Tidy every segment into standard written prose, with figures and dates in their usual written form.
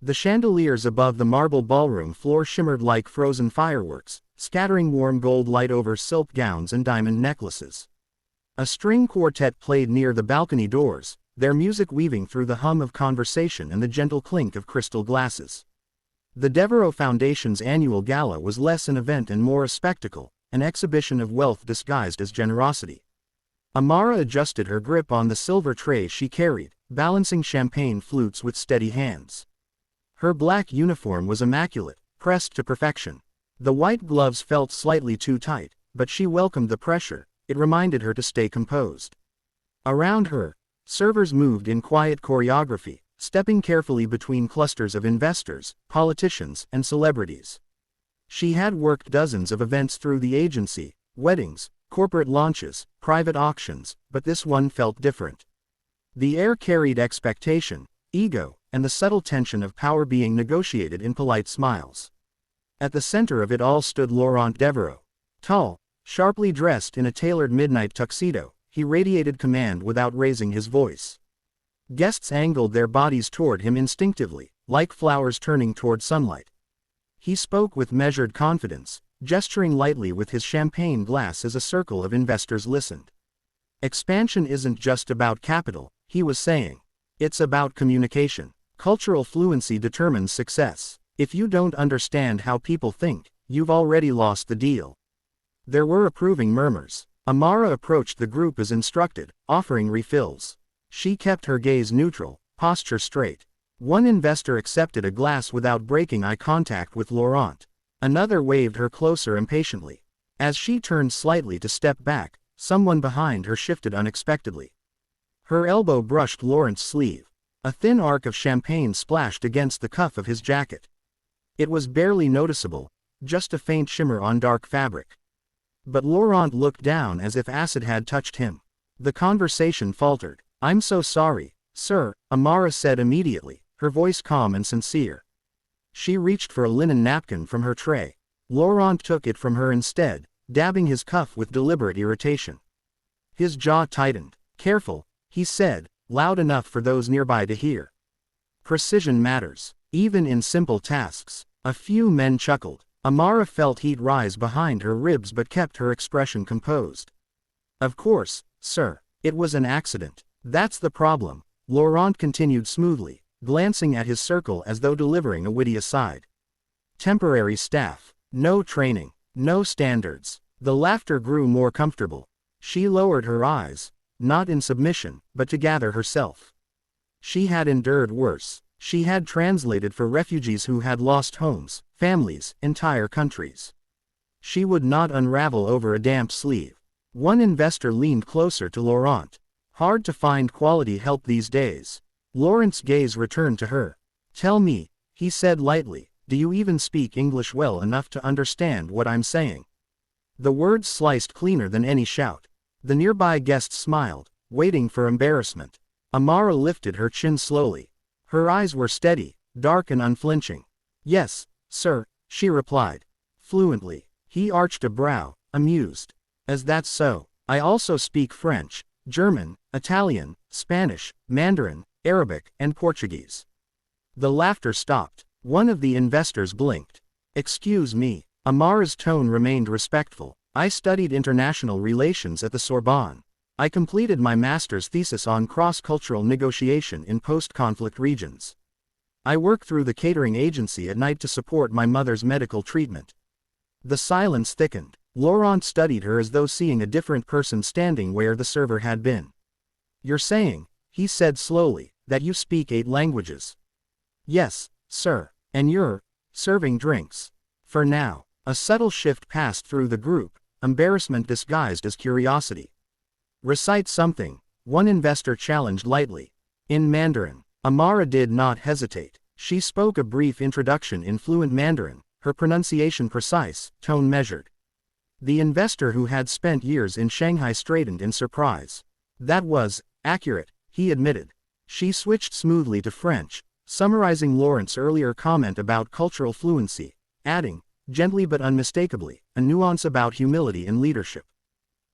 The chandeliers above the marble ballroom floor shimmered like frozen fireworks, scattering warm gold light over silk gowns and diamond necklaces. A string quartet played near the balcony doors, their music weaving through the hum of conversation and the gentle clink of crystal glasses. The Devereux Foundation's annual gala was less an event and more a spectacle, an exhibition of wealth disguised as generosity. Amara adjusted her grip on the silver tray she carried, balancing champagne flutes with steady hands. Her black uniform was immaculate, pressed to perfection. The white gloves felt slightly too tight, but she welcomed the pressure. It reminded her to stay composed. Around her, servers moved in quiet choreography, stepping carefully between clusters of investors, politicians, and celebrities. She had worked dozens of events through the agency, weddings, corporate launches, private auctions, but this one felt different. The air carried expectation, ego, and the subtle tension of power being negotiated in polite smiles. At the center of it all stood Laurent Devereux. Tall, sharply dressed in a tailored midnight tuxedo, he radiated command without raising his voice. Guests angled their bodies toward him instinctively, like flowers turning toward sunlight. He spoke with measured confidence, gesturing lightly with his champagne glass as a circle of investors listened. Expansion isn't just about capital, he was saying. It's about communication. Cultural fluency determines success. If you don't understand how people think, you've already lost the deal. There were approving murmurs. Amara approached the group as instructed, offering refills. She kept her gaze neutral, posture straight. One investor accepted a glass without breaking eye contact with Laurent. Another waved her closer impatiently. As she turned slightly to step back, someone behind her shifted unexpectedly. Her elbow brushed Laurent's sleeve. A thin arc of champagne splashed against the cuff of his jacket. It was barely noticeable, just a faint shimmer on dark fabric. But Laurent looked down as if acid had touched him. The conversation faltered. "I'm so sorry, sir," Amara said immediately, her voice calm and sincere. She reached for a linen napkin from her tray. Laurent took it from her instead, dabbing his cuff with deliberate irritation. His jaw tightened. "Careful," he said, loud enough for those nearby to hear. "Precision matters, even in simple tasks." A few men chuckled. Amara felt heat rise behind her ribs but kept her expression composed. "Of course, sir. It was an accident. That's the problem," Laurent continued smoothly, glancing at his circle as though delivering a witty aside. "Temporary staff. No training. No standards." The laughter grew more comfortable. She lowered her eyes, not in submission, but to gather herself. She had endured worse. She had translated for refugees who had lost homes, families, entire countries. She would not unravel over a damp sleeve. One investor leaned closer to Laurent. "Hard to find quality help these days." Laurent's gaze returned to her. "Tell me," he said lightly, "do you even speak English well enough to understand what I'm saying?" The words sliced cleaner than any shout. The nearby guest smiled, waiting for embarrassment. Amara lifted her chin slowly. Her eyes were steady, dark and unflinching. "Yes, sir," she replied. Fluently. He arched a brow, amused. "As that's so, I also speak French, German, Italian, Spanish, Mandarin, Arabic, and Portuguese." The laughter stopped. One of the investors blinked. "Excuse me." Amara's tone remained respectful. "I studied international relations at the Sorbonne. I completed my master's thesis on cross-cultural negotiation in post-conflict regions. I work through the catering agency at night to support my mother's medical treatment." The silence thickened. Laurent studied her as though seeing a different person standing where the server had been. "You're saying," he said slowly, "that you speak 8 languages?" "Yes, sir. And you're serving drinks?" For now. A subtle shift passed through the group, embarrassment disguised as curiosity. "Recite something," one investor challenged lightly. "In Mandarin." Amara did not hesitate. She spoke a brief introduction in fluent Mandarin, her pronunciation precise, tone measured. The investor who had spent years in Shanghai straightened in surprise. "That was accurate," he admitted. She switched smoothly to French, summarizing Laurent's earlier comment about cultural fluency, adding, gently but unmistakably, a nuance about humility in leadership.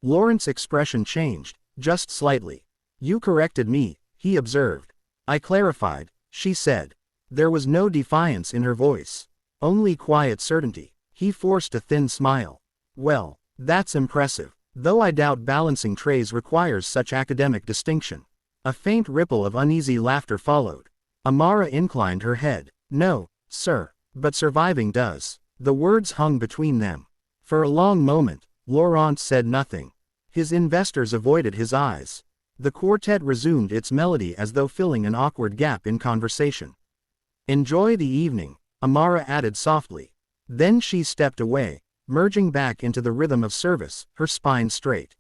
Laurent's expression changed, just slightly. "You corrected me," he observed. "I clarified," she said. There was no defiance in her voice. Only quiet certainty. He forced a thin smile. Well, that's impressive. Though I doubt balancing trays requires such academic distinction. A faint ripple of uneasy laughter followed. Amara inclined her head. No, sir, but surviving does. The words hung between them. For a long moment, Laurent said nothing. His investors avoided his eyes. The quartet resumed its melody as though filling an awkward gap in conversation. Enjoy the evening, Amara added softly. Then she stepped away, merging back into the rhythm of service, her spine straight.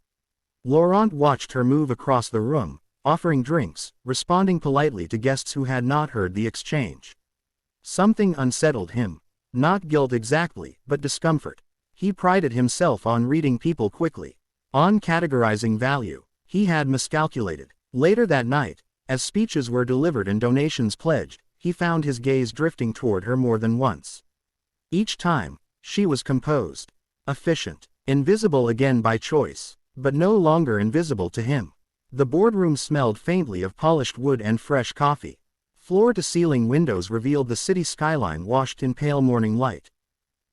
Laurent watched her move across the room, offering drinks, responding politely to guests who had not heard the exchange. Something unsettled him. Not guilt exactly, but discomfort. He prided himself on reading people quickly. On categorizing value. He had miscalculated. Later that night, as speeches were delivered and donations pledged, he found his gaze drifting toward her more than once. Each time, she was composed, efficient, invisible again by choice, but no longer invisible to him. The boardroom smelled faintly of polished wood and fresh coffee. Floor-to-ceiling windows revealed the city skyline washed in pale morning light.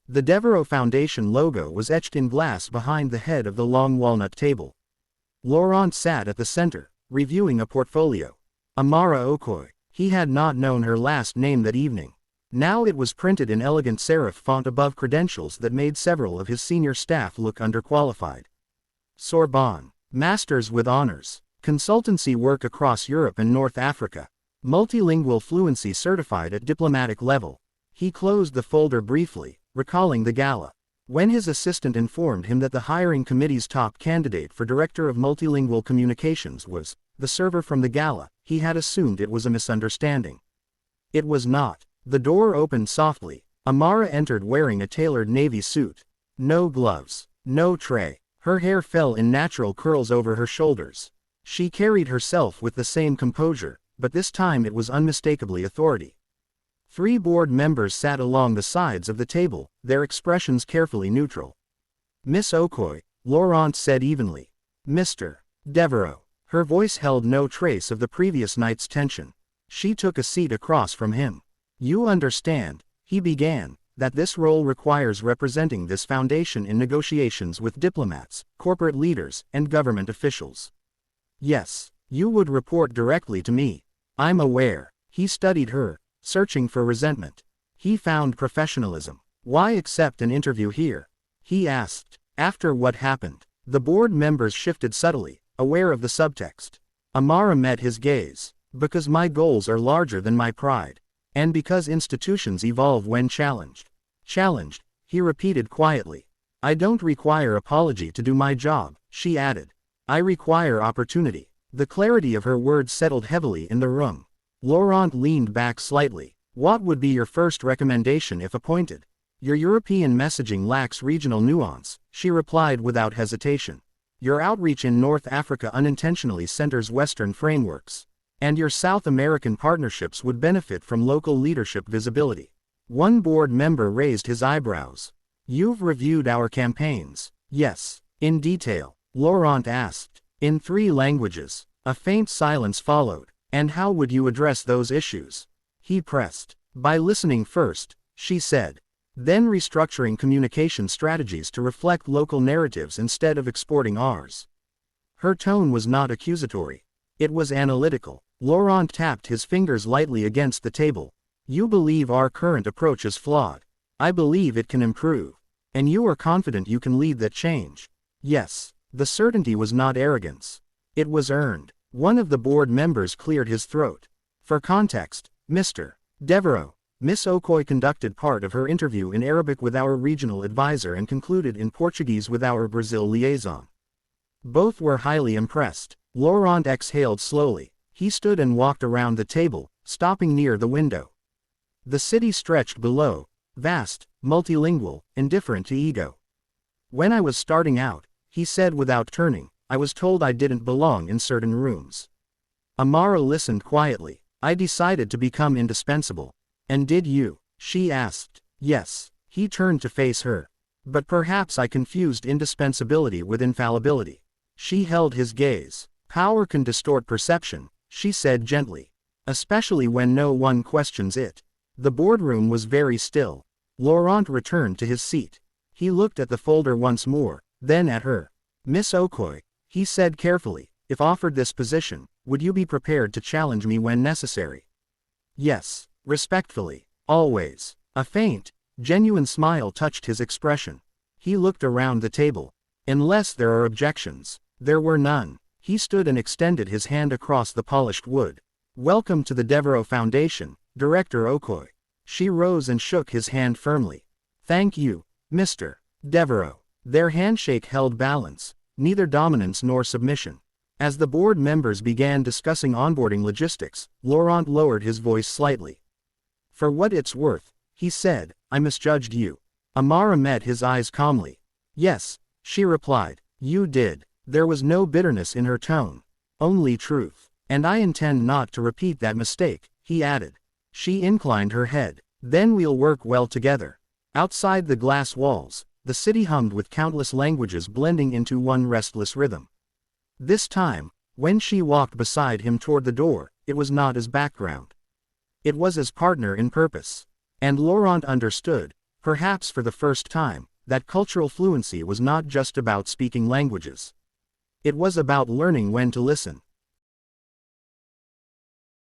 The Devereaux Foundation logo was etched in glass behind the head of the long walnut table. Laurent sat at the center, reviewing a portfolio. Amara Okoye. He had not known her last name that evening. Now it was printed in elegant serif font above credentials that made several of his senior staff look underqualified. Sorbonne. Masters with honors. Consultancy work across Europe and North Africa. Multilingual fluency certified at diplomatic level. He closed the folder briefly, recalling the gala. When his assistant informed him that the hiring committee's top candidate for Director of Multilingual Communications was the server from the gala, he had assumed it was a misunderstanding. It was not. The door opened softly. Amara entered wearing a tailored navy suit. No gloves. No tray. Her hair fell in natural curls over her shoulders. She carried herself with the same composure, but this time it was unmistakably authority. 3 board members sat along the sides of the table, their expressions carefully neutral. Miss Okoye, Laurent said evenly. Mr. Devereaux. Her voice held no trace of the previous night's tension. She took a seat across from him. You understand, he began, that this role requires representing this foundation in negotiations with diplomats, corporate leaders, and government officials. Yes, you would report directly to me. I'm aware. He studied her, searching for resentment. He found professionalism. Why accept an interview here? He asked. After what happened, the board members shifted subtly, aware of the subtext. Amara met his gaze. Because my goals are larger than my pride. And because institutions evolve when challenged. Challenged, he repeated quietly. I don't require apology to do my job, she added. I require opportunity. The clarity of her words settled heavily in the room. Laurent leaned back slightly. What would be your first recommendation if appointed? Your European messaging lacks regional nuance, she replied without hesitation. Your outreach in North Africa unintentionally centers Western frameworks. And your South American partnerships would benefit from local leadership visibility. One board member raised his eyebrows. You've reviewed our campaigns. Yes. In detail. Laurent asked. In 3 languages. A faint silence followed. And how would you address those issues? He pressed. By listening first, she said. Then restructuring communication strategies to reflect local narratives instead of exporting ours. Her tone was not accusatory. It was analytical. Laurent tapped his fingers lightly against the table. You believe our current approach is flawed. I believe it can improve. And you are confident you can lead that change. Yes. The certainty was not arrogance. It was earned. One of the board members cleared his throat. For context, Mr. Devereaux, Miss Okoye conducted part of her interview in Arabic with our regional advisor and concluded in Portuguese with our Brazil liaison. Both were highly impressed. Laurent exhaled slowly. He stood and walked around the table, stopping near the window. The city stretched below, vast, multilingual, indifferent to ego. When I was starting out, he said without turning, I was told I didn't belong in certain rooms. Amara listened quietly. I decided to become indispensable. And did you? She asked. Yes. He turned to face her. But perhaps I confused indispensability with infallibility. She held his gaze. Power can distort perception, she said gently. Especially when no one questions it. The boardroom was very still. Laurent returned to his seat. He looked at the folder once more, then at her. Miss Okoye, he said carefully, if offered this position, would you be prepared to challenge me when necessary? Yes, respectfully, always. A faint, genuine smile touched his expression. He looked around the table. Unless there are objections. There were none. He stood and extended his hand across the polished wood. Welcome to the Devereaux Foundation, Director Okoye. She rose and shook his hand firmly. Thank you, Mr. Devereaux. Their handshake held balance, neither dominance nor submission. As the board members began discussing onboarding logistics, Laurent lowered his voice slightly. For what it's worth, he said, I misjudged you. Amara met his eyes calmly. Yes, she replied, you did. There was no bitterness in her tone. Only truth. And I intend not to repeat that mistake, he added. She inclined her head. Then we'll work well together. Outside the glass walls, the city hummed with countless languages blending into one restless rhythm. This time, when she walked beside him toward the door, it was not as background. It was as partner in purpose. And Laurent understood, perhaps for the first time, that cultural fluency was not just about speaking languages. It was about learning when to listen.